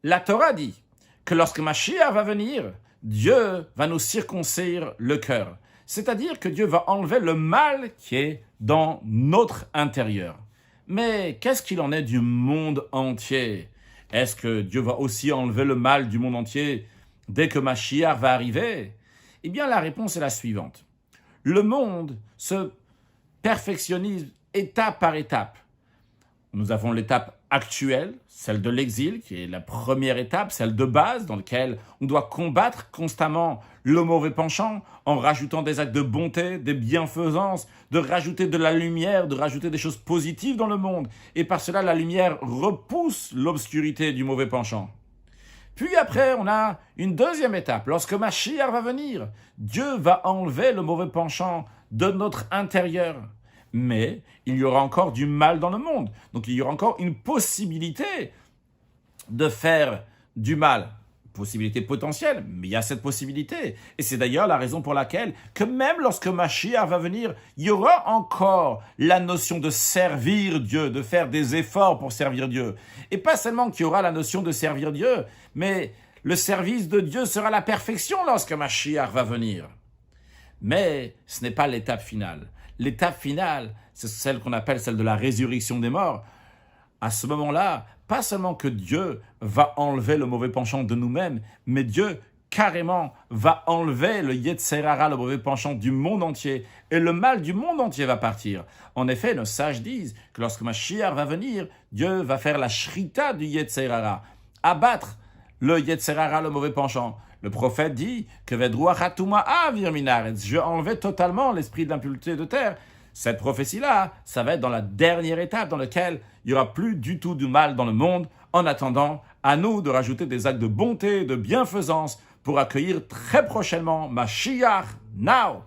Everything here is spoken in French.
La Torah dit que lorsque Mashiach va venir, Dieu va nous circoncire le cœur. C'est-à-dire que Dieu va enlever le mal qui est dans notre intérieur. Mais qu'est-ce qu'il en est du monde entier? Est-ce que Dieu va aussi enlever le mal du monde entier dès que Mashiach va arriver? Eh bien, la réponse est la suivante. Le monde se perfectionnise étape par étape. Nous avons l'étape actuelle, celle de l'exil, qui est la première étape, celle de base, dans laquelle on doit combattre constamment le mauvais penchant en rajoutant des actes de bonté, des bienfaisances, de rajouter de la lumière, de rajouter des choses positives dans le monde. Et par cela, la lumière repousse l'obscurité du mauvais penchant. Puis après, on a une deuxième étape. Lorsque Mashiach va venir, Dieu va enlever le mauvais penchant de notre intérieur. Mais il y aura encore du mal dans le monde. Donc il y aura encore une possibilité de faire du mal. Possibilité potentielle, mais il y a cette possibilité. Et c'est d'ailleurs la raison pour laquelle, que même lorsque Mashiach va venir, il y aura encore la notion de servir Dieu, de faire des efforts pour servir Dieu. Et pas seulement qu'il y aura la notion de servir Dieu, mais le service de Dieu sera la perfection lorsque Mashiach va venir. Mais ce n'est pas l'étape finale. L'étape finale, c'est celle qu'on appelle celle de la résurrection des morts. À ce moment-là, pas seulement que Dieu va enlever le mauvais penchant de nous-mêmes, mais Dieu carrément va enlever le Yetzer Hara, le mauvais penchant du monde entier, et le mal du monde entier va partir. En effet, nos sages disent que lorsque Mashiach va venir, Dieu va faire la shrita du Yetzer Hara, abattre le Yetzer Hara, le mauvais penchant. Le prophète dit que je vais enlever totalement l'esprit de l'impureté de terre. Cette prophétie-là, ça va être dans la dernière étape dans laquelle il n'y aura plus du tout du mal dans le monde. En attendant, à nous de rajouter des actes de bonté, de bienfaisance pour accueillir très prochainement Mashiach Now.